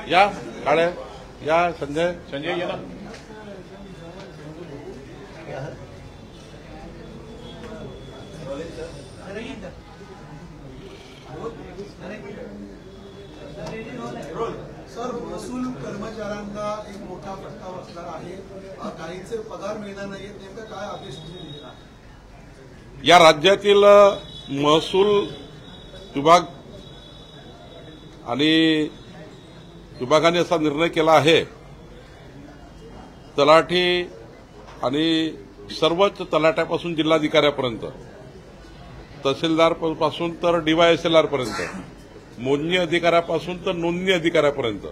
या काळे या संजय ये ना. सर, महसूल कर्मचाऱ्यांना एक मोठा प्रस्ताव असणार आहे. काहींचे पगार मिळणार नाहीत. नेमकं काय आदेश दिलेला आहे? या राज्यातील महसूल विभाग आणि विभागाने असा निर्णय केला आहे, तलाठी आणि सर्वच तलाट्यापासून जिल्हाधिकाऱ्यापर्यंत, तहसीलदारपासून तर DYSLR पर्यंत, मोजणी अधिकाऱ्यापासून तर नोंदणी अधिकाऱ्यापर्यंत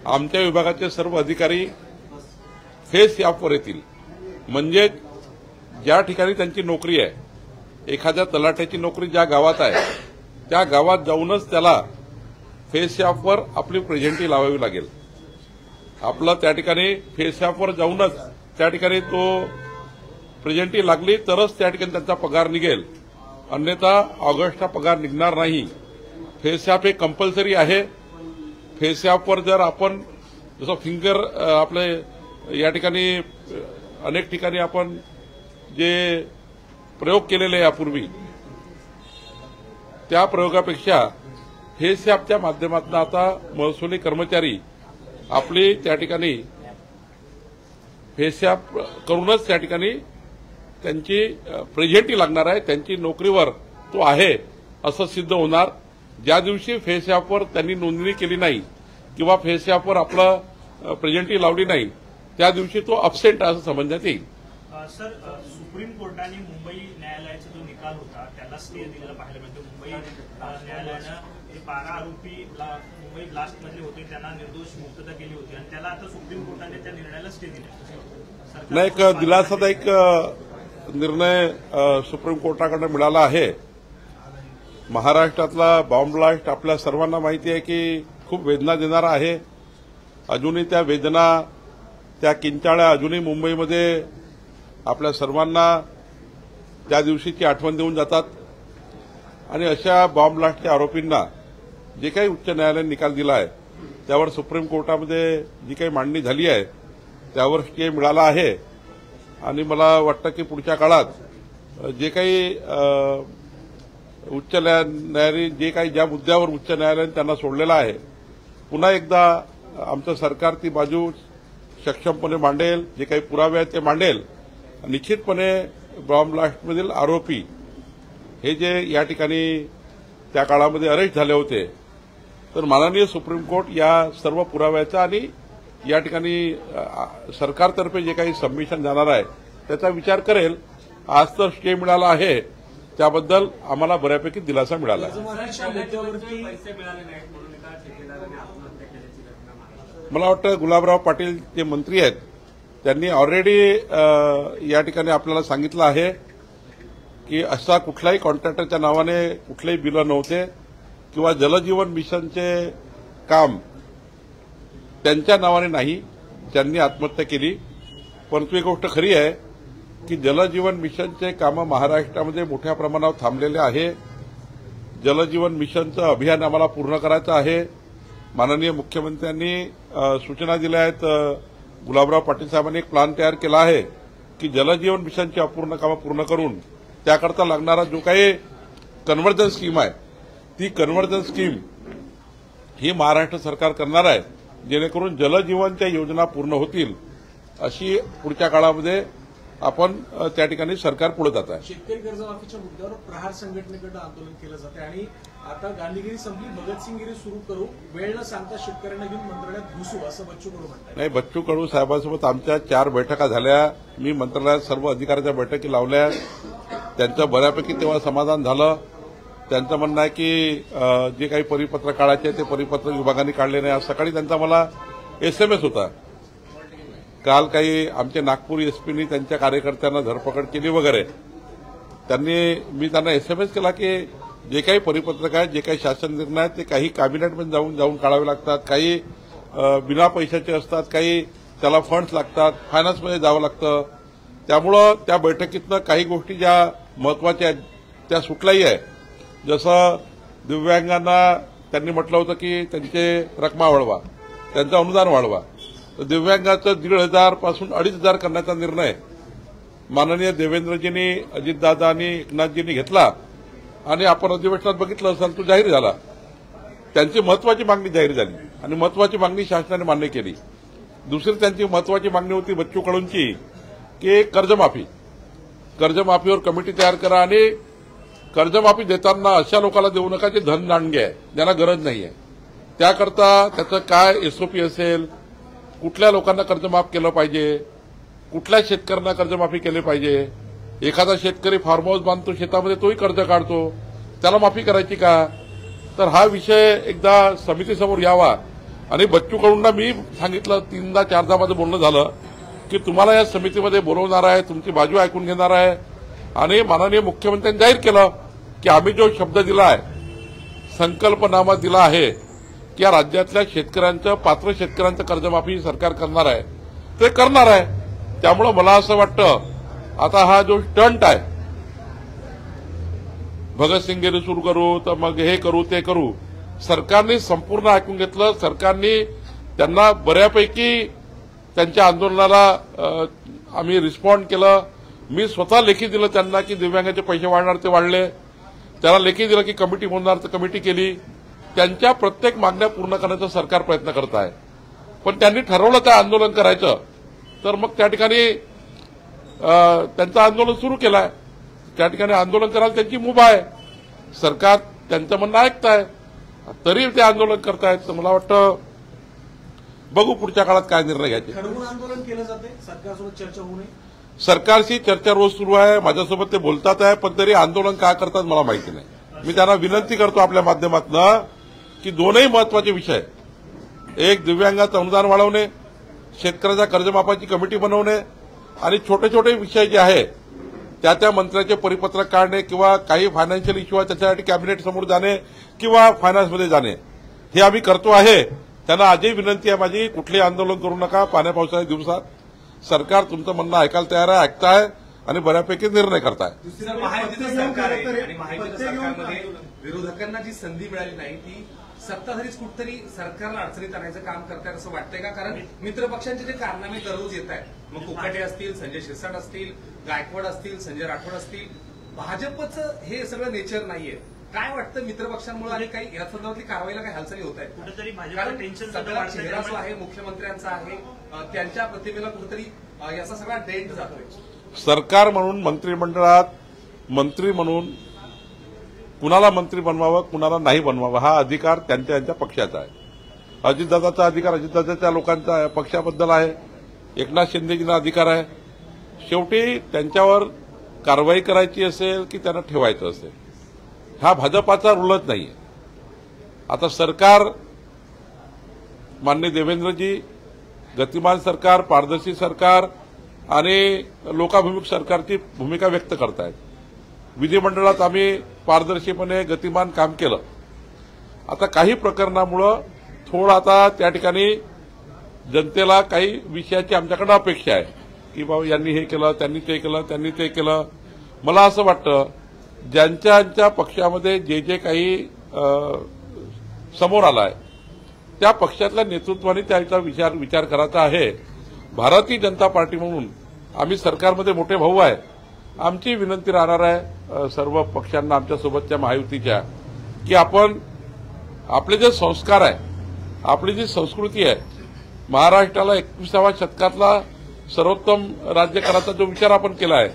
आमच्या विभागाचे सर्व अधिकारी फेस ॲपवर येतील. म्हणजे ज्या ठिकाणी त्यांची नोकरी आहे, एखाद्या तलाठ्याची नोकरी ज्या गावात आहे त्या गावात जाऊनच त्याला फेस ॲपवर आपली प्रेझेंटी लावावी लागेल. आपलं त्या ठिकाणी फेस ॲपवर जाऊनच त्या ठिकाणी तो प्रेझेंटी लागली तरच त्या ठिकाणी त्यांचा पगार निघेल, अन्यथा ऑगस्टचा पगार निघणार नाही. फेस ॲप हे कंपल्सरी आहे. फेस ॲपवर जर आपण जसं फिंगर आपले या ठिकाणी अनेक ठिकाणी आपण जे प्रयोग केलेले आहे यापूर्वी, त्या प्रयोगापेक्षा फेस ॲपच्या माध्यमातून आता महसुली कर्मचारी आपली त्या ठिकाणी फेस ॲप करूनच त्या ठिकाणी त्यांची प्रेझेंटी लागणार आहे. त्यांची नोकरीवर तो आहे असं सिद्ध होणार. ज्या दिवशी फेस ॲपवर त्यांनी नोंदणी केली नाही किंवा फेस ॲपवर आपलं प्रेझेंटी लावली नाही त्या दिवशी तो अब्सेंट असं समजण्यात येईल. सर, सुप्रीम कोर्टाने मुंबई न्यायालयाचा जो निकाल होता त्याला स्टे दिलेला पाहायला मिळतो. मुंबई न्यायालयानं जे 12 आरोपी मुंबई ब्लास्टमधले होते त्यांना निर्दोष मुक्तता केली होती आणि त्याला आता सुप्रीम कोर्टाने त्या निर्णयाला स्टे दिला. नाही, एक दिलासादायक निर्णय सुप्रीम कोर्टाकडून मिळाला आहे. महाराष्ट्रातला बॉम्ब ब्लास्ट आपल्या सर्वांना माहिती आहे की खूप वेदना देणारा आहे. अजूनही त्या वेदना, त्या किंचाळ्या अजूनही मुंबईमध्ये आपल्या सर्वांना त्या दिवशीची आठवण देऊन जातात. आणि अशा बॉम्ब ब्लास्टच्या आरोपींना जे काही उच्च न्यायालयाने निकाल दिला आहे त्यावर सुप्रीम कोर्टामध्ये जी काही मांडणी झाली आहे त्यावर स्टे मिळाला आहे. आणि मला वाटतं की पुढच्या काळात जे काही उच्च न्यायालय जे काही ज्या मुद्द्यावर उच्च न्यायालयाने त्यांना सोडलेला आहे, पुन्हा एकदा आमचं सरकार ती बाजू सक्षमपणे मांडेल. जे काही पुरावे आहेत ते मांडेल. निश्चितपणे बॉम्ब ब्लास्टमधील आरोपी हे जे या ठिकाणी त्या काळामध्ये अरेस्ट झाले होते, तर माननीय सुप्रीम कोर्ट या सर्व पुराव्याचा आणि या ठिकाणी सरकारतर्फे जे काही सबमिशन जाणार आहे त्याचा विचार करेल. आज तर स्टे मिळाला आहे, त्याबद्दल आम्हाला बऱ्यापैकी दिलासा मिळाला आहे. मला वाटतं गुलाबराव पाटील जे मंत्री आहेत त्यांनी ऑलरेडी या ठिकाणी आपल्याला सांगितलं आहे की असा कुठल्याही कॉन्ट्रॅक्टरच्या नावाने कुठलेही बिलं नव्हते किंवा जलजीवन मिशनचे काम त्यांच्या नावाने नाही, त्यांनी आत्महत्या केली. परंतु एक गोष्ट खरी आहे की जलजीवन मिशनचे कामं महाराष्ट्रामध्ये मोठ्या प्रमाणावर थांबलेले आहे. जलजीवन मिशनचं अभियान आम्हाला पूर्ण करायचं आहे. माननीय मुख्यमंत्र्यांनी सूचना दिल्या आहेत. गुलाबराव पाटील साहेबांनी एक प्लॅन तयार केला आहे की जलजीवन मिशनची अपूर्ण कामं पूर्ण करून त्याकरता लागणारा जो काही कन्व्हर्जन स्कीम आहे ती कन्व्हर्जन स्कीम ही महाराष्ट्र सरकार करणार आहे, जेणेकरून जलजीवनच्या योजना पूर्ण होतील. अशी पुढच्या काळामध्ये आपण त्या ठिकाणी सरकार पुढे जात आहे. शेतकरी कर्जमाफीच्या मुद्द्यावर प्रहार संघटनेकडे आंदोलन केलं जाते आणि आता गांधीगिरी संपली, भगतसिंगगिरी सुरू करू, वेळ न सांगता शेतकऱ्यांना घेऊन मंत्रालयात घुसू असं बच्चू कडू म्हणतात. नाही, बच्चू कडू साहेबांसोबत आमच्या 4 बैठका झाल्या. मी मंत्रालयात सर्व अधिकाऱ्यांच्या बैठकी लावल्या. त्यांचं बऱ्यापैकी तेव्हा समाधान झालं. त्यांचं म्हणणं आहे की जे काही परिपत्र काढायचे ते परिपत्र विभागाने काढले नाही. आज सकाळी त्यांचा मला SMS होता. काल काही आमचे नागपूर एसपीनी त्यांच्या कार्यकर्त्यांना धरपकड केली वगैरे. मी त्यांना SMS केला की जे काही परिपत्रक आहेत, जे काही शासन निर्णय आहेत ते काही कॅबिनेटमध्ये जाऊन काढावे लागतात, काही बिना पैशाचे असतात, काही त्याला फंड्स लागतात, फायनान्समध्ये जावं लागतं. त्यामुळं त्या बैठकीतनं काही गोष्टी ज्या महत्वाच्या आहेत त्या सुटल्याही आहे. जसं दिव्यांगांना त्यांनी म्हटलं होतं की त्यांचे रकमा वाढवा, त्यांचं अनुदान वाढवा. तर दिव्यांगाचं 1,500 पासून 2,500 करण्याचा निर्णय माननीय देवेंद्रजींनी, अजितदादांनी, एकनाथजींनी घेतला आणि आपण अधिवेशनात बघितलं असाल तो जाहीर झाला. त्यांची महत्वाची मागणी जाहीर झाली आणि महत्वाची मागणी शासनाने मान्य केली. दुसरी त्यांची महत्वाची मागणी होती बच्चू कडूंची की कर्जमाफीवर कमिटी तयार करा आणि कर्जमाफी देताना अशा लोकांना देऊ नका जे धनदांडगे आहे, ज्यांना गरज नाहीये. त्याकरता त्याचं काय एसओपी असेल, कुठल्या लोकांना कर्जमाफ केलं पाहिजे, कुठल्या शेतकऱ्यांना कर्जमाफी केली पाहिजे. एखादा शेतकरी फार्म हाऊस बांधतो शेतामध्ये, तोही कर्ज काढतो, त्याला माफी करायची का? तर हा विषय एकदा समितीसमोर यावा. आणि बच्चू कडूंना मी सांगितलं 3दा-4दा माझं बोलणं झालं की तुम्हाला या समितीमध्ये बोलवणार आहे, तुमची बाजू ऐकून घेणार आहे. आणि माननीय मुख्यमंत्र्यांनी जाहीर केलं की आम्ही जो शब्द दिला आहे, संकल्पनामा दिला आहे की या राज्यातल्या शेतकऱ्यांचं, पात्र शेतकऱ्यांचं कर्जमाफी सरकार करणार आहे, ते करणार आहे. त्यामुळे मला असं वाटतं आता हा जो स्टंट आहे, भगतसिंगगिरी सुरू करू तर मग हे करू ते करू, सरकारने संपूर्ण ऐकून घेतलं. सरकारने त्यांना बऱ्यापैकी त्यांच्या आंदोलनाला आम्ही रिस्पॉन्ड केलं. मी स्वतः लेखी दिलं त्यांना की दिव्यांगाचे पैसे वाढणार ते वाढले. त्याला लेखी दिलं की कमिटी होणार तर कमिटी केली. त्यांच्या प्रत्येक मागण्या पूर्ण करण्याचा सरकार प्रयत्न करत आहे. पण त्यांनी ठरवलं त्या आंदोलन करायचं, तर मग त्या ठिकाणी त्यांचं आंदोलन सुरू केलं आहे. त्या ठिकाणी आंदोलन करायला त्यांची मुभा आहे. सरकार त्यांचं म्हणणं ऐकत आहे, तरी ते आंदोलन करतायत. तर मला वाटतं बघू पुढच्या काळात काय निर्णय घ्यायचे. ठरवून आंदोलन केलं जाते, सरकारसोबत चर्चा होऊ नये. सरकारशी चर्चा रोज सुरू आहे, माझ्यासोबत ते बोलतात आहे, पण तरी आंदोलन काय करतात मला माहिती नाही. मी त्यांना विनंती करतो आपल्या माध्यमातून की दोनही महत्वाचे विषय, एक दिव्यांगाचं अनुदान वाढवणे, शेतकऱ्याच्या कर्जमाफाची कमिटी बनवणे आणि छोटे छोटे विषय जे आहे त्या मंत्र्याचे परिपत्रक काढणे किंवा काही फायनान्शियल इश्यू आहे त्याच्यासाठी कॅबिनेट समोर जाणे किंवा फायनान्समध्ये जाणे, हे आम्ही करतो आहे. त्यांना आजही विनंती आहे माझी, कुठलेही आंदोलन करू नका. पाण्या पावसाच्या दिवसात सरकार तुमचं म्हणणं ऐकायला तयार आहे, ऐकताय आणि बऱ्यापैकी निर्णय करताय. महायुतीचं सरकार आहे आणि महायुतीच्या सरकारमध्ये विरोधकांना जी संधी मिळाली नाही ती सत्ताधारीच कुठतरी सरकारला अडचणीत आणायचं काम करतायत असं वाटतंय का? कारण मित्रपक्षांचे जे कारनामे दररोज येत आहेत, मग कोकाटे असतील, संजय शिरसाट असतील, गायकवाड असतील, संजय राठोड असतील, भाजपचं हे सगळं नेचर नाहीये. काय वाटतं मित्रपक्षांमुळे आणि काही या संदर्भातली कारवाईला काही हालचाली होत आहेत कुठेतरी कारण भाजप टेन्शन सगळा चेहरा जो आहे मुख्यमंत्र्यांचा आहे, त्यांच्या प्रतिमेला कुठेतरी याचा सगळा डेंट जातोय. सरकार म्हणून, मंत्रिमंडळात मंत्री म्हणून कुणाला मंत्री बनवावं, कुणाला नाही बनवावं हा अधिकार त्यांच्या पक्षाचा आहे. अजितदादाचा अधिकार अजितदादाच्या लोकांचा पक्षाबद्दल आहे, एकनाथ शिंदेजींना अधिकार आहे. शेवटी त्यांच्यावर कारवाई करायची असेल की त्यांना ठेवायचं असेल, हा भाजपाचा रूलच नाहीये. आता सरकार, माननीय देवेंद्रजी, गतिमान सरकार, पारदर्शी सरकार आणि लोकाभिमुख सरकारची भूमिका व्यक्त करतायत. विधिमंडळात आम्ही पारदर्शीपणे गतिमान काम केलं. आता काही प्रकरणामुळं थोडं आता त्या ठिकाणी जनतेला काही विषयाची आमच्याकडे अपेक्षा आहे की बाबा यांनी हे केलं, त्यांनी ते केलं, त्यांनी ते केलं. मला असं वाटतं ज्यांच्या पक्षामध्ये जे जे काही समोर आलाय त्या पक्षातल्या नेतृत्वाने त्याचा विचार करायचा आहे. भारतीय जनता पार्टी म्हणून आम्ही सरकारमध्ये मोठे भाऊ आहे. आमची विनंती राहणार आहे सर्व पक्षांना, आमच्यासोबतच्या महायुतीच्या, की आपण आपले जे संस्कार आहे, आपली जी संस्कृती आहे, महाराष्ट्राला 21व्या शतकातला सर्वोत्तम राज्य करायचा जो विचार आपण केला आहे,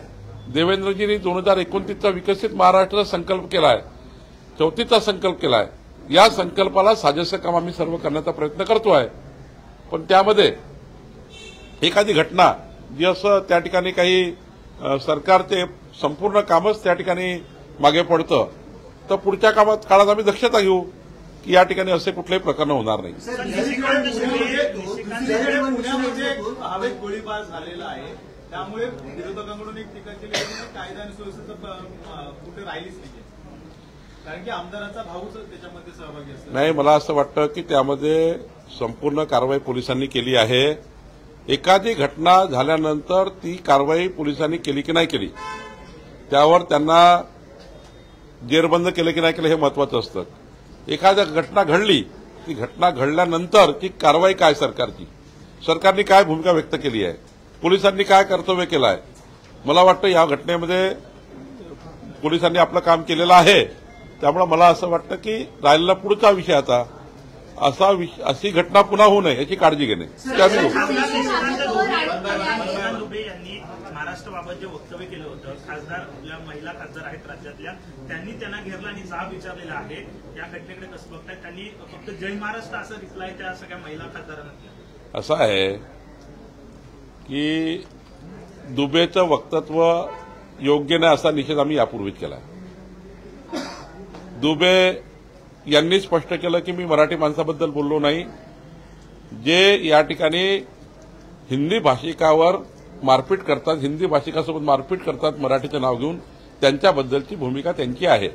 देवेंद्रजींनी 2029चा विकसित महाराष्ट्राचा संकल्प केला आहे, 34चा संकल्प केला आहे. या संकल्पाला साजेसं काम आम्ही सर्व करण्याचा प्रयत्न करतो आहे. पण त्यामध्ये एखादी घटना जी असं त्या ठिकाणी काही सरकारचे संपूर्ण कामच त्या ठिकाणी मागे पडतं, तर पुढच्या काळात आम्ही दक्षता घेऊ की या ठिकाणी असे कुठलेही प्रकरण होणार नाही. हवेत गोळीबार झालेला आहे, त्यामुळे विरोधकांकडून एक टीका केली की कायदा आणि सुव्यवस्था कुठे राहिलीच नाही, कारण की आमदाराचा भाऊच त्याच्यामध्ये सहभागी असतो. नाही, मला असं वाटतं की त्यामध्ये संपूर्ण कारवाई पोलिसांनी केली आहे. एखादी घटना झाल्यानंतर ती कारवाई पोलिसांनी केली की नाही केली, त्यावर त्यांना जेरबंद केलं की नाही केलं हे महत्वाचं असतं. एखाद्या घटना घडली, ती घटना घडल्यानंतर ती कारवाई काय सरकारची, सरकारने काय भूमिका व्यक्त केली आहे, पोलिसांनी काय कर्तव्य केलं आहे. मला वाटतं या घटनेमध्ये पोलिसांनी आपलं काम केलेलं आहे. त्यामुळे मला असं वाटतं की राहिलेला पुढचा विषय आता अशी घटना पुन्हा होऊ नये याची काळजी घेणे. सुशांत दुबे यांनी महाराष्ट्राबाबत जे वक्तव्य केलं होतं, खासदार आपल्या महिला खासदार आहेत राज्यातल्या, त्यांनी त्यांना घेरला आणि जाब विचारलेला आहे. या घटनेकडे कसं बघताय? त्यांनी फक्त जय महाराष्ट्र असं रिप्लाय त्या सगळ्या महिला खासदारांना दिला. असं आहे की दुबेचं वक्तव्य योग्य नाही असा निषेध आम्ही यापूर्वीच केला. दुबे यांनी स्पष्ट केलं की मी मराठी माणसाबद्दल बोललो नाही. जे या ठिकाणी हिंदी भाषिकावर मारपीट करतात, हिंदी भाषिकासोबत मारपीट करतात मराठीचं नाव घेऊन, त्यांच्याबद्दलची भूमिका त्यांची आहे.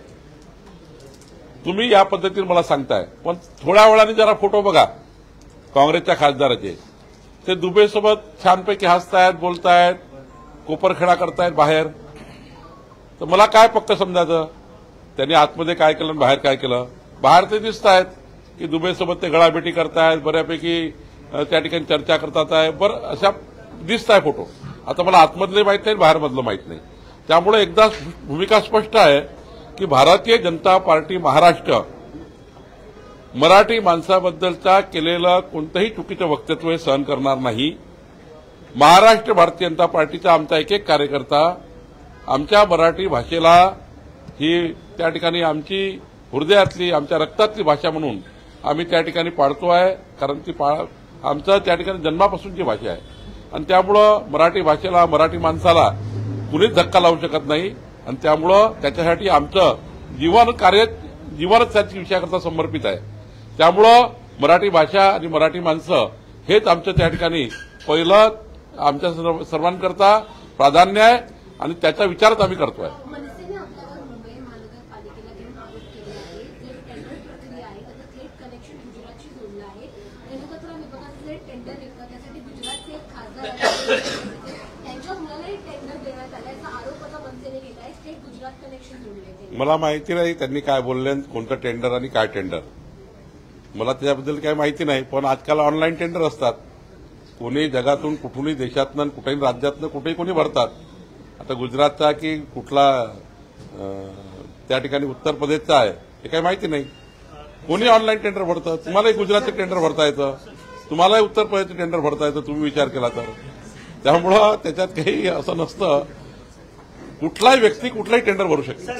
तुम्ही या पद्धतीने मला सांगताय, पण थोड्या वेळाने जरा फोटो बघा काँग्रेसच्या खासदाराचे. ते दुबेसोबत छानपैकी हसतायत, बोलतायत, कोपरखेडा करतायत बाहेर. तर मला काय पक्क समजायचं त्यांनी आतमध्ये काय केलं आणि बाहेर काय केलं. बाहेर ते दिसत आहेत की दुबेसोबत ते गळाभेटी करतायत, बऱ्यापैकी त्या ठिकाणी चर्चा करतात आहे, बरं अशा दिसत आहे फोटो. आता मला आतमधले माहीत नाही, बाहेरमधलं माहीत नाही. त्यामुळे एकदा भूमिका स्पष्ट आहे की भारतीय जनता पार्टी महाराष्ट्र मराठी माणसाबद्दलचा केलेलं कोणतंही चुकीचं वक्तव्य सहन करणार नाही. महाराष्ट्र भारतीय जनता पार्टीचा आमचा एक एक कार्यकर्ता आमच्या मराठी भाषेला ही त्या ठिकाणी आमची हृदयातली, आमच्या रक्तातली भाषा म्हणून आम्ही त्या ठिकाणी पाळतो आहे. कारण ती आमचं त्या ठिकाणी जन्मापासूनची भाषा आहे. आणि त्यामुळं मराठी भाषेला, मराठी माणसाला कुणीच धक्का लावू शकत नाही. आणि त्यामुळं त्याच्यासाठी आमचं जीवनच त्याच्या विषयाकरता समर्पित आहे. त्यामुळं मराठी भाषा आणि मराठी माणसं हेच आमचं त्या ठिकाणी पहिलं आमच्या सर्वांकरता प्राधान्य आहे आणि त्याचा विचारच आम्ही करतोय. मनसेने आपल्यावर मुंबई महानगरपालिकेला घेऊन आरोप केले आहे. जे टेंडर प्रक्रिया आहे त्याचं थेट कनेक्शन गुजरातशी जोडलं आहे. रेणुकचरा विभागाचं जे टेंडर निघतं त्यासाठी गुजरातचे एक खासदार आहेत, त्यांच्या मुलालाही टेंडर देण्यात आल्याचा आरोप आता मनसेने केला आहे. थेट गुजरात कनेक्शन जोडले. मला माहिती नाही त्यांनी काय बोलले, कोणतं टेंडर आणि काय टेंडर, मला त्याच्याबद्दल काही माहिती नाही. पण आजकाल ऑनलाईन टेंडर असतात. कोणी जगातून, कुठूनही देशातनं, कुठेही राज्यातनं, कुठेही कोणी भरतात. आता गुजरातचा की कुठला त्या ठिकाणी उत्तर प्रदेशचा आहे हे काही माहिती नाही. कोणी ऑनलाईन टेंडर भरतं. तुम्हालाही गुजरातचं टेंडर भरता येतं, तुम्हालाही उत्तर प्रदेशचं टेंडर भरता येतं, तुम्ही विचार केला तर. त्यामुळं त्याच्यात काही असं नसतं. कुठलाही व्यक्ती कुठलाही टेंडर भरू शकते.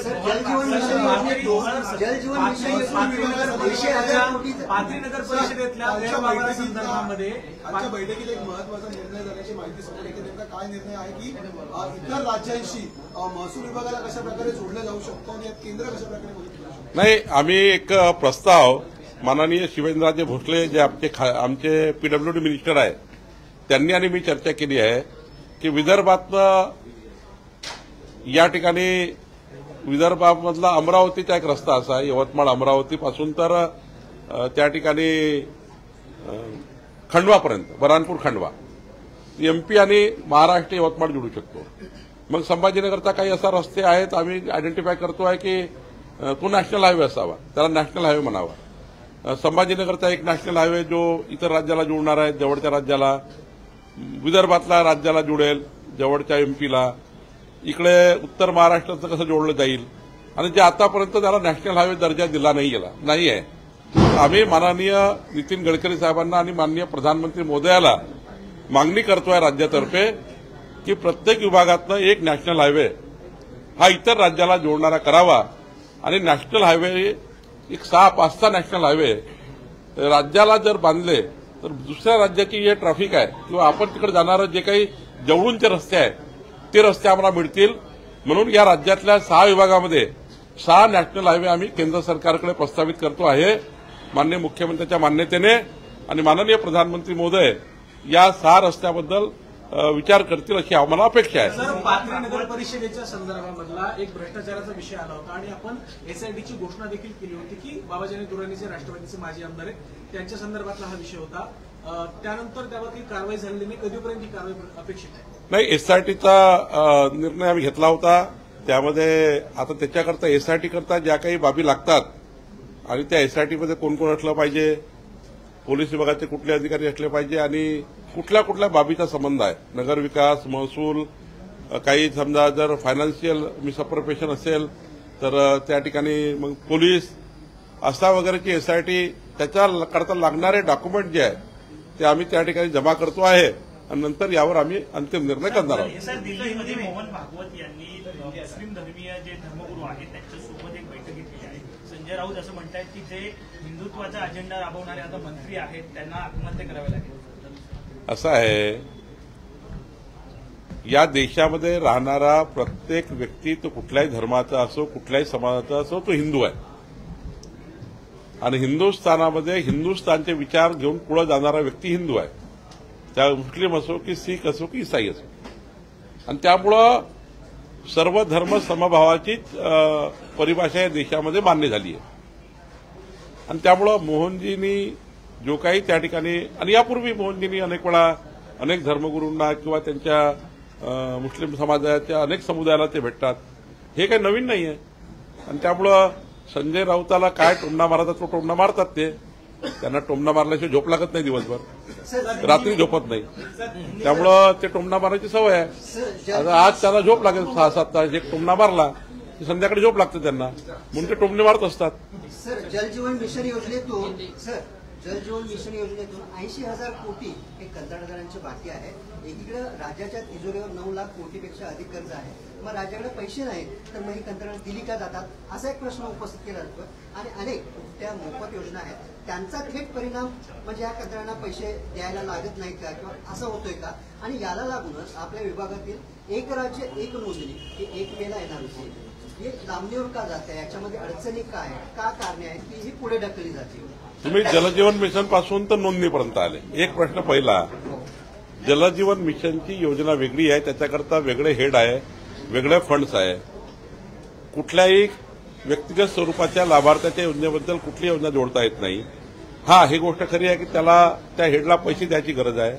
पाथरी नगर परिषदेतल्या संदर्भामध्ये आजच्या बैठकीत एक महत्वाचा निर्णय झाल्याची माहिती समोर येते. नेमका काय निर्णय आहे की इतर राज्यांशी महसूल विभागाला कशा प्रकारे जोडलं जाऊ शकतं आणि यात केंद्र कशा प्रकारे मदत करू शकतं? नाही, आम्ही एक प्रस्ताव माननीय शिवेंद्रराजे भोसले जे आमचे पीडब्ल्यूडी मिनिस्टर आहे त्यांनी आणि मी चर्चा केली आहे की विदर्भातनं या ठिकाणी विदर्भामधला अमरावतीचा एक रस्ता असा आहे, यवतमाळ अमरावतीपासून तर त्या ठिकाणी खंडवापर्यंत, बऱ्हाणपूर खंडवा, एमपी आणि महाराष्ट्र यवतमाळ जोडू शकतो. मग संभाजीनगरचा काही असा रस्ते आहेत आम्ही आयडेंटिफाय करतो आहे की तो नॅशनल हायवे असावा, त्याला नॅशनल हायवे म्हणावा. संभाजीनगरचा एक नॅशनल हायवे जो इतर राज्याला जोडणार आहे, जवळच्या राज्याला, विदर्भातल्या राज्याला जोडेल, जवळच्या एमपीला, इकडे उत्तर महाराष्ट्राचं कसं जोडलं जाईल. आणि जे आतापर्यंत त्याला नॅशनल हायवे दर्जा दिला नाही आहे. आम्ही माननीय नितीन गडकरी साहेबांना आणि माननीय प्रधानमंत्री मोदयाला मागणी करतोय राज्यातर्फे की प्रत्येक विभागातनं एक नॅशनल हायवे हा इतर राज्याला जोडणारा करावा. आणि नॅशनल हायवे एक 6-5 नॅशनल हायवे राज्याला जर बांधले तर दुसऱ्या राज्याची जे ट्रॅफिक आहे किंवा आपण तिकडे जाणारं जे काही जवळूनचे रस्ते आहेत ते रस्ते आम्हाला मिळतील. म्हणून या राज्यातल्या 6 विभागामध्ये 6 नॅशनल हायवे आम्ही केंद्र सरकारकडे प्रस्तावित करतो आहे. माननीय मुख्यमंत्र्यांच्या मान्यतेने आणि माननीय प्रधानमंत्री महोदय या 6 रस्त्याबद्दल विचार करतील अशी आम्हाला अपेक्षा आहे. सर, पाथरी नगर परिषदेच्या संदर्भामधला एक भ्रष्टाचाराचा विषय आला होता आणि आपण एसआयटीची घोषणा देखील केली होती की बाबाजानी दुर्राणी जे राष्ट्रवादीचे माजी आमदार आहेत त्यांच्या संदर्भातला हा विषय होता. त्यानंतर त्यावरती कारवाई झालेली नाही. कधीपर्यंत ही कारवाई अपेक्षित आहे? नाही, एसआयटीचा निर्णय आम्ही घेतला होता. त्यामध्ये आता त्याच्याकरता एसआयटी करता ज्या काही बाबी लागतात आणि त्या एसआयटीमध्ये कोण कोण असलं पाहिजे, पोलीस विभागाचे कुठले अधिकारी असले पाहिजे आणि कुठल्या कुठल्या बाबीचा संबंध आहे, नगरविकास, महसूल, काही समजा जर फायनान्शियल मिसअप्रोप्रिएशन असेल तर त्या ठिकाणी मग पोलीस असा वगैरेची एसआयटी त्याच्याकरता लागणारे डॉक्युमेंट जे आहे ते आम्ही त्या ठिकाणी जमा करतो आहे आणि नंतर यावर आम्ही अंतिम निर्णय करणार आहोत. सर, दिल्लीमध्ये मोहन भागवत यांनी मुस्लिम धर्मीय जे धर्मगुरू आहेत त्यांच्यासोबत एक बैठक घेतली आहे. संजय राऊत असं म्हणतात की जे हिंदुत्वाचा अजेंडा राबवणारे आता मंत्री आहेत त्यांना आत्महत्या करावी लागेल. असं आहे, या देशामध्ये राहणारा प्रत्येक व्यक्ती तो कुठल्याही धर्माचा असो, कुठल्याही समाजाचा असो, तो हिंदू आहे आणि हिंदुस्थानामध्ये हिंदुस्थानचे विचार घेऊन पुढे जाणारा व्यक्ती हिंदू आहे. त्या मुस्लिम असो की शीख असो की ईसाई असो. आणि त्यामुळं सर्व धर्म समभावाचीच परिभाषा या देशामध्ये मान्य झाली आहे. आणि त्यामुळं मोहनजींनी जो काही त्या ठिकाणी, आणि यापूर्वी मोहनजींनी अनेक वेळा अनेक धर्मगुरूंना किंवा त्यांच्या मुस्लिम समाजाच्या अनेक समुदायाला ते भेटतात, हे काही नवीन नाही आहे. आणि त्यामुळं संजय राऊताला काय टोमणा मारतात तो टोमणा मारतात. ते त्यांना टोमणा मारल्याशिवाय झोप लागत नाही, दिवसभर रात्री झोपत नाही, त्यामुळं ते टोमणा मारायची सवय आहे. आता आज त्यांना झोप लागेल 6-7 तास, एक टोमणा मारला की संध्याकाळी झोप लागते त्यांना, म्हणून ते टोमणे मारत असतात. सर, जलजीवन मिशन योजनेतून 80,000 कोटी हे कंत्राटदारांचे बाकी आहे. एकीकडे राज्याच्या तिजोरीवर 9 लाख कोटीपेक्षा अधिक कर्ज आहे. मग राज्याकडे पैसे नाहीत तर मग ही कंत्राट दिली का जातात, असा एक प्रश्न उपस्थित केला जातो. आणि अनेक त्या मोफत योजना आहेत त्यांचा थेट परिणाम म्हणजे या कंत्राटांना पैसे द्यायला लागत नाहीत का, किंवा असं होतोय का? आणि याला लागूनच आपल्या विभागातील एक राज्य एक नोंदणी ही 1 मेला येणार होती, हे लांबणीवर का जात आहे? याच्यामध्ये अडचणी काय आहेत, का कारणे आहेत की ही पुढे ढकलली जाते? तुम्ही जलजीवन मिशन पासून तर नोंदणीपर्यंत आले. एक प्रश्न पहिला, जलजीवन मिशनची योजना वेगळी आहे, त्याच्याकरता वेगळे हेड आहे, वेगळे फंड्स आहे. कुठल्याही व्यक्तिगत स्वरूपाच्या लाभार्थ्याच्या योजनेबद्दल कुठली योजना जोडता येत नाही. हा, ही गोष्ट खरी आहे की त्याला त्या हेडला पैसे द्यायची गरज आहे.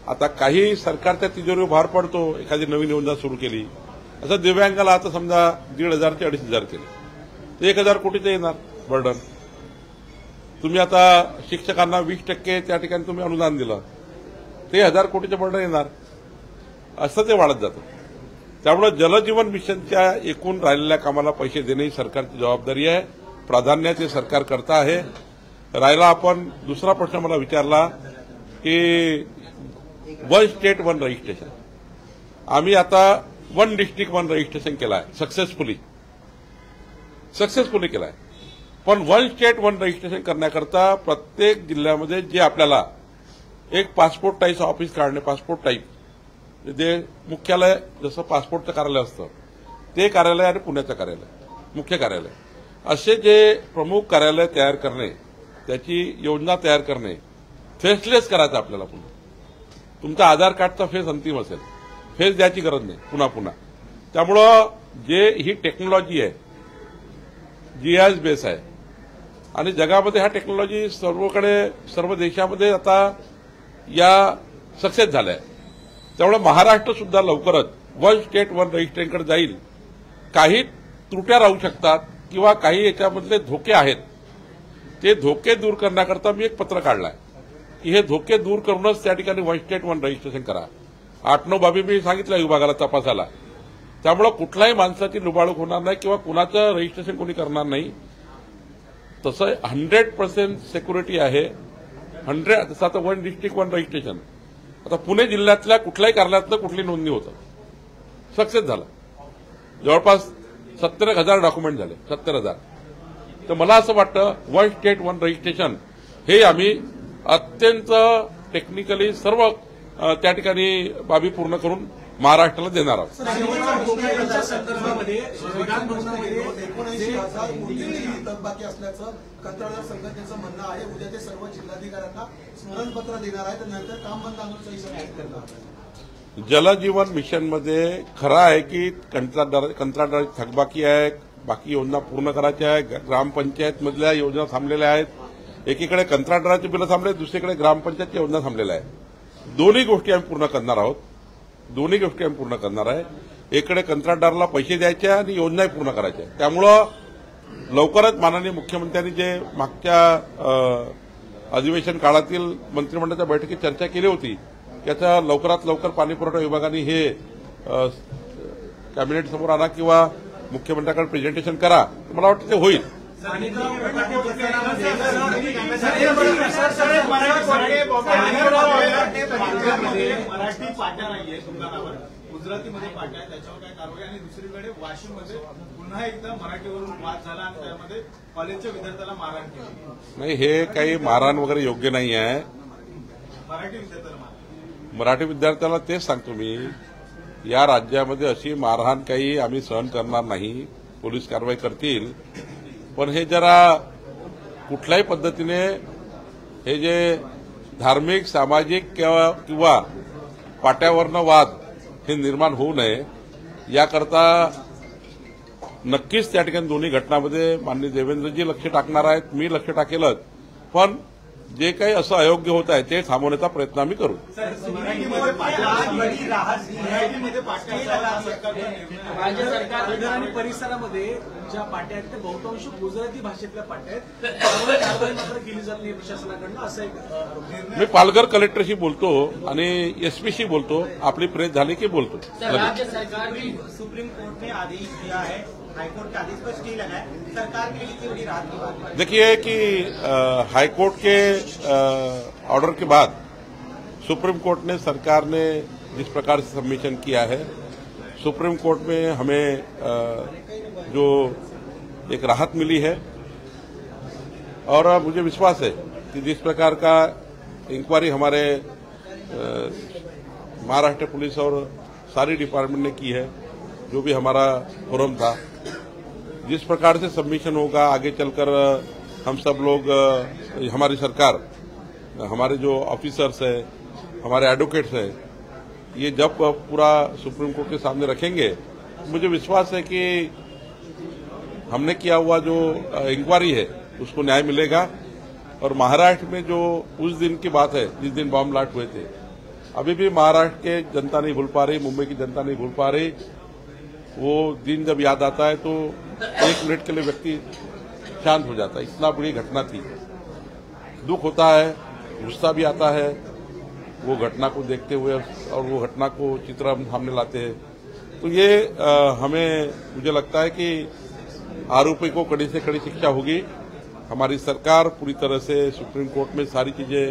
आता काही सरकारच्या तिजोरीवर भार पडतो, एखादी नवीन योजना सुरू केली, असं दिव्यांगाला आता समजा 1,500 ते 2,500 केले तर 1,000 कोटीचं येणार बर्डन. तुम्ही आता शिक्षकांना 20% त्या ठिकाणी तुम्ही अनुदान दिलं, ते 1,000 कोटीचं बर्डन येणार, असं ते वाढत जातं. त्यामुळे जलजीवन मिशनच्या एकूण राहिलेल्या कामाला पैसे देणे ही सरकारची जबाबदारी आहे, प्राधान्य ते सरकार करता आहे. राहिला आपण दुसरा प्रश्न मला विचारला की 1 स्टेट 1 रजिस्ट्रेशन, आम्ही आता 1 डिस्ट्रिक्ट 1 रजिस्ट्रेशन केलं आहे, सक्सेसफुली केलं आहे. पण 1 स्टेट 1 रजिस्ट्रेशन करण्याकरता प्रत्येक जिल्ह्यामध्ये जे आपल्याला एक पासपोर्ट टाईप ऑफिस काढणे, पासपोर्ट टाईप जे मुख्यालय जसं पासपोर्टचं कार्यालय असतं ते कार्यालय आणि पुण्याचं कार्यालय, मुख्य कार्यालय, असे जे प्रमुख कार्यालय तयार करणे, त्याची योजना तयार करणे, फेसलेस करायचं आपल्याला. पुन्हा तुमचा आधार कार्डचा फेस अंतिम असेल, फेस द्यायची गरज नाही पुन्हा पुन्हा. त्यामुळं जे ही टेक्नॉलॉजी आहे, जीआयएस बेस आहे आणि जगामध्ये हा टेक्नॉलॉजी सर्व देशामध्ये आता या सक्सेस झाल्या आहे. त्यामुळे महाराष्ट्र सुद्धा लवकरच 1 स्टेट 1 रजिस्ट्रेशनकडे जाईल. काही त्रुट्या राहू शकतात किंवा काही याच्यामधले धोके आहेत, ते धोके दूर करण्याकरता मी एक पत्र काढलं आहे की हे धोके दूर करूनच त्या ठिकाणी 1 स्टेट 1 रजिस्ट्रेशन करा. 8-9 बाबी मी सांगितलं विभागाला तपासायला. त्यामुळे कुठल्याही माणसाची लुबाडूक होणार नाही किंवा कुणाचं रजिस्ट्रेशन कोणी करणार नाही. तसं 100% सिक्युरिटी आहे. 100 तसं आता 1 डिस्ट्रिक्ट 1 रजिस्ट्रेशन आता पुणे जिल्ह्यातल्या कुठल्याही कार्यालयातलं कुठली नोंदणी होतं, सक्सेस झालं. जवळपास 70,000 डॉक्युमेंट झाले, 70,000. तर मला असं वाटतं 1 स्टेट 1 रजिस्ट्रेशन हे आम्ही अत्यंत टेक्निकली सर्व त्या ठिकाणी बाबी पूर्ण करून महाराष्ट्राला देणार आहोत. 79,000 कोटींची थकबाकी असल्याचं कंत्राटदार संघटनेचं म्हणणं आहे. उद्या ते सर्व जिल्हाधिकाऱ्यांना स्मरणपत्र देणार आहे, तर नंतर काम बंद आंदोलनाचा इशारा करणार. जलजीवन मिशनमध्ये खरं आहे की कंत्राटदाराची थकबाकी आहे, बाकी योजना पूर्ण करायच्या आहे. ग्रामपंचायतमधल्या योजना थांबलेल्या आहेत. एकीकडे कंत्राटदाराची बिलं थांबले, दुसरीकडे ग्रामपंचायतच्या योजना थांबलेल्या आहेत. दोन्ही गोष्टी आम्ही पूर्ण करणार आहोत. एकीकडे कंत्राटदाराला पैसे द्यायचे आणि योजनाही पूर्ण करायच्या. त्यामुळं लवकरच माननीय मुख्यमंत्र्यांनी जे मागच्या अधिवेशन काळातील मंत्रिमंडळाच्या बैठकीत चर्चा केली होती त्याचा लवकरात लवकर पाणीपुरवठा विभागाने हे कॅबिनेट समोर आणा किंवा मुख्यमंत्र्यांकडे प्रेझेंटेशन करा, मला वाटतं ते होईल. मराठी पाट्या नाहीये दुकानावर, गुजरातीमध्ये पाट्या आहे, त्याच्यावर काय कारवाई. आणि दुसरीकडे वाशिममध्ये पुन्हा एकदा मराठीवरून वाद झाला आणि त्यामध्ये कॉलेजच्या विद्यार्थ्याला मारहाण केली. नाही, हे काही मारहाण वगैरे योग्य नाही आहे. मराठी विद्यार्थ्याला मारहाण, मराठी विद्यार्थ्याला तेच सांगतो मी, या राज्यामध्ये अशी मारहाण काही आम्ही सहन करणार नाही. पोलीस कारवाई करतील, पण हे जरा कुठल्याही पद्धतीने हे जे धार्मिक सामाजिक किंवा पाट्यावरनं वाद हे निर्माण होऊ नये याकरता नक्कीच त्या ठिकाणी दोन्ही घटनांमध्ये माननीय देवेंद्रजी लक्ष टाकणार आहेत, मी लक्ष टाकेलच. पण जे काही असं अयोग्य होत आहे ते थांबवण्याचा प्रयत्न आम्ही करू. राज्य सरकार आणि परिसरामध्ये ज्या पाट्या आहेत ते बहुतांश गुजराती भाषेतल्या पाट्या आहेत, त्यामुळे कारवाई मात्र केली जात नाही प्रशासनाकडनं, असं एक. मी पालघर कलेक्टरशी बोलतो आणि एसपीशी बोलतो, आपली प्रेस झाली की बोलतो. राज्य सरकार भी सुप्रीम कोर्ट ने आदेश दिया है, हाईकोर्ट के आदेश पर स्टे लगा है, सरकार के लिए कितनी बड़ी राहत की बात है? देखिए कि हाईकोर्ट के ऑर्डर के बाद सुप्रीम कोर्ट ने, सरकार ने जिस प्रकार से सबमिशन किया है, सुप्रीम कोर्ट में हमें जो एक राहत मिली है और मुझे विश्वास है कि जिस प्रकार का इंक्वायरी हमारे महाराष्ट्र पुलिस और सारी डिपार्टमेंट ने की है, जो भी हमारा फोरम था, जिस प्रकार से सबमिशन होगा आगे चलकर हम सब लोग, हमारी सरकार, हमारे जो ऑफिसर्स हैं, हमारे एडवोकेट्स हैं, ये जब पूरा सुप्रीम कोर्ट के सामने रखेंगे, मुझे विश्वास है कि हमने किया हुआ जो इंक्वायरी है उसको न्याय मिलेगा. और महाराष्ट्र में जो उस दिन की बात है जिस दिन बॉम्ब ब्लास्ट हुए थे, अभी भी महाराष्ट्र के जनता नहीं भूल पा रही, मुंबई की जनता नहीं भूल पा रही. वो दिन जब याद आता है तो एक मिनट के लिए व्यक्ति शांत हो जाता है. इतना बड़ी घटना थी, दुख होता है, गुस्सा भी आता है वो घटना को देखते हुए, और वो घटना को चित्र हम सामने लाते हैं. तो ये हमें, मुझे लगता है कि आरोपी को कड़ी से कड़ी शिक्षा होगी. हमारी सरकार पूरी तरह से सुप्रीम कोर्ट में सारी चीजें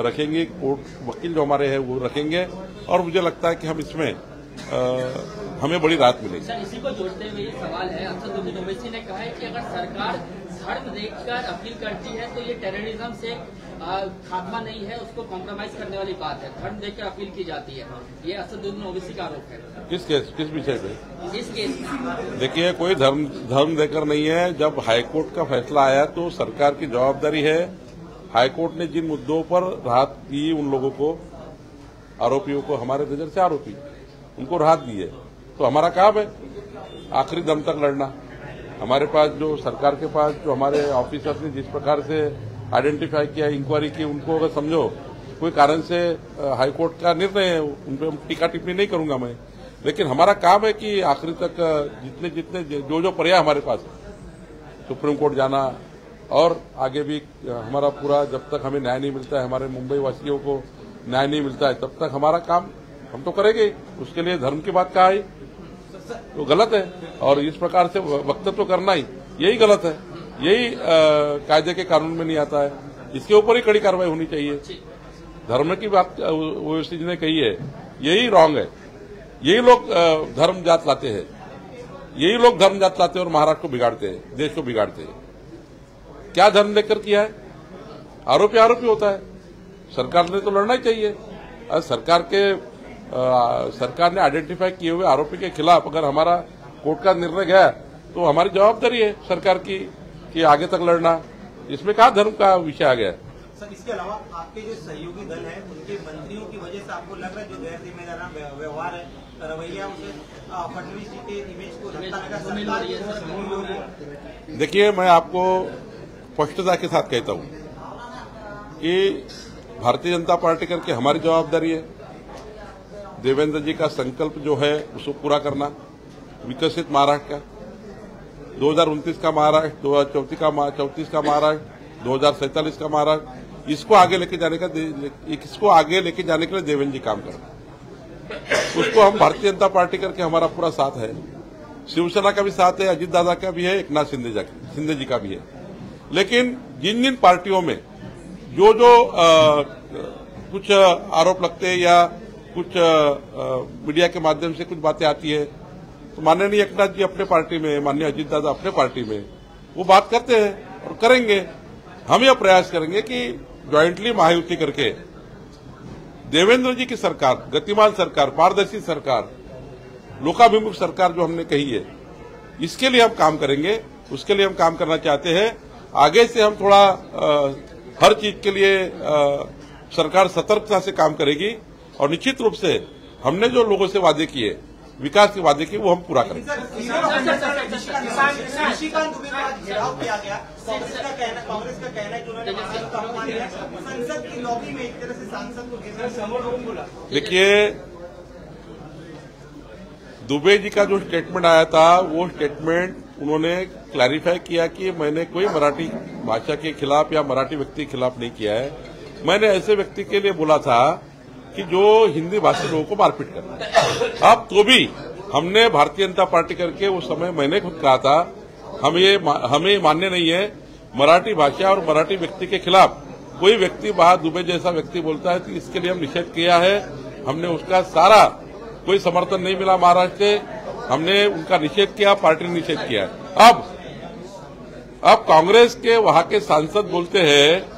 रखेंगे, कोर्ट वकील जो हमारे हैं वो रखेंगे, और मुझे लगता है कि हम इसमें हमें बड़ी राहत मिलेगी. सर, इसी को जोड़ते हुए ये सवाल है, असदुद्दीन ओवैसी ने कहा है कि अगर सरकार धर्म देखकर अपील करती है तो ये टेररिज्म से खात्मा नहीं है, उसको कॉम्प्रोमाइज करने वाली बात है. धर्म देखकर अपील की जाती है, ये असदुद्दीन ओवैसी का आरोप है. किस विषय पे? इस केस में देखिए, कोई धर्म देकर नहीं है. जब हाईकोर्ट का फैसला आया तो सरकार की जवाबदारी है. हाईकोर्ट ने जिन मुद्दों पर राहत दी उन लोगों को, आरोपियों को, हमारे नजर से आरोपी, उनको राहत दी है, तो हमारा काम है आखिरी दम तक लड़ना. हमारे पास जो, सरकार के पास जो हमारे ऑफिसर्स ने जिस प्रकार से आइडेंटिफाई किया, इंक्वायरी की, उनको अगर समझो कोई कारण से हाईकोर्ट का निर्णय है, उन पर टीका टिप्पणी नहीं करूंगा मैं, लेकिन हमारा काम है कि आखिरी तक जितने जो पर्याय हमारे पास है, सुप्रीम कोर्ट जाना, और आगे भी हमारा पूरा, जब तक हमें न्याय नहीं मिलता है, हमारे मुंबई वासियों को न्याय नहीं मिलता है, तब तक हमारा काम हम तो करेंगे. उसके लिए धर्म की बात कहा है तो गलत है, और इस प्रकार से वक्तव्य करना ही यही गलत है. यही कायदे के कानून में नहीं आता है. इसके ऊपर ही कड़ी कार्रवाई होनी चाहिए. धर्म की बात ओवैसी जी ने कही है, यही रॉन्ग है. यही लोग धर्म जात लाते हैं, यही लोग धर्म जात लाते हैं और महाराष्ट्र को बिगाड़ते हैं, देश को बिगाड़ते हैं. क्या धर्म लेकर किया है? आरोपी आरोपी होता है. सरकार ने तो लड़ना ही चाहिए. सरकार ने आइडेंटिफाई किए हुए आरोपी के खिलाफ अगर हमारा कोर्ट का निर्णय गया तो हमारी जवाबदारी है सरकार की कि आगे तक लड़ना. इसमें कहा धर्म का विषय आ गया है. सर, इसके अलावा आपके जो सहयोगी दल है उनके मंत्रियों की वजह से आपको लग रहा है जो गैर जिम्मेदाराना व्यवहार है, रवैया, उसे फडणवीस जी के इमेज को सरकार. देखिए, मैं आपको स्पष्टता के साथ कहता हूं कि भारतीय जनता पार्टी करके हमारी जवाबदारी है. देवेंद्र जी का संकल्प जो है उसको पूरा करना, विकसित महाराष्ट्र का, 2029 का महाराष्ट्र, 2034 का महाराष्ट्र, 2047 का महाराष्ट्र, इसको आगे लेके जाने के लिए देवेंद्र जी काम कर रहे हैं। उसको हम भारतीय जनता पार्टी करके हमारा पूरा साथ है, शिवसेना का भी साथ है, अजीत दादा का भी है, एकनाथ शिंदे जी का भी है। लेकिन जिन जिन पार्टियों में जो कुछ आरोप लगते हैं या कुछ मीडिया के माध्यम से कुछ बातें आती है, तो माननीय एकनाथ जी अपने पार्टी में, माननीय अजीत दादा अपने पार्टी में वो बात करते हैं और करेंगे। हम यह प्रयास करेंगे कि ज्वाइंटली महायुति करके देवेंद्र जी की सरकार, गतिमान सरकार, पारदर्शी सरकार, लोकाभिमुख सरकार जो हमने कही है, इसके लिए हम काम करेंगे। उसके लिए हम काम करना चाहते हैं। आगे से हम थोड़ा हर चीज के लिए सरकार सतर्कता से काम करेगी और निश्चित रूप से हमने जो लोगों से वादे किए, विकास के वादे किए, वो हम पूरा करेंगे। निशिकांत दुबे का घेराव किया गया, कांग्रेस का कहना है कि उन्होंने महाराष्ट्र का अपमान किया, संसद की लॉबी में एक तरह से सांसद को घेरना समोर होकर बोला। देखिए, दुबे जी का जो स्टेटमेंट आया था, वो स्टेटमेंट उन्होंने क्लैरिफाई किया कि मैंने कोई मराठी भाषा के खिलाफ या मराठी व्यक्ति के खिलाफ नहीं किया है। मैंने ऐसे व्यक्ति के लिए बोला था कि जो हिंदी भाषी लोगों को मारपीट करता है। अब तो भी हमने भारतीय जनता पार्टी करके उस समय मैंने खुद कहा था, हमें मान्य नहीं है मराठी भाषा और मराठी व्यक्ति के खिलाफ कोई व्यक्ति बाहर दुबे जैसा व्यक्ति बोलता है, तो इसके लिए हम निषेध किया है। हमने उसका सारा कोई समर्थन नहीं मिला महाराष्ट्र से, हमने उनका निषेध किया, पार्टी ने निषेध किया। अब कांग्रेस के वहां के सांसद बोलते हैं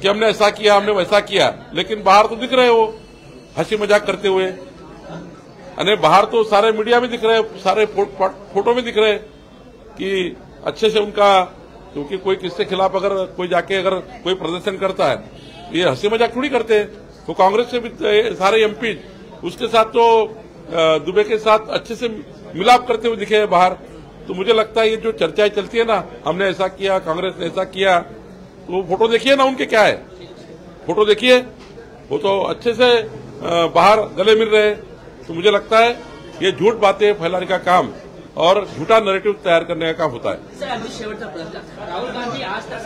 कि हमने ऐसा किया, हमने वैसा किया, लेकिन बाहर तो दिख रहे हो हंसी मजाक करते हुए, अरे बाहर तो सारे मीडिया में दिख रहे, सारे फोटो में दिख रहे कि अच्छे से उनका, क्योंकि कोई किसके खिलाफ अगर कोई जाके अगर कोई प्रदर्शन करता है, ये हंसी मजाक थोड़ी करते हैं। तो कांग्रेस से भी सारे एमपी उसके साथ तो दुबे के साथ अच्छे से मिलाप करते हुए दिखे हैं बाहर। तो मुझे लगता है ये जो चर्चाएं चलती है ना, हमने ऐसा किया, कांग्रेस ने ऐसा किया, तो फोटो देखिए ना उनके क्या है, फोटो देखिए, वो तो अच्छे से बाहर गले मिल रहे हैं। तो मुझे लगता है ये झूठ बातें फैलाने का काम और झूठा नैरेटिव तैयार करने का काम होता है। सर, शेवटचा प्रश्न, राहुल गांधी आज तक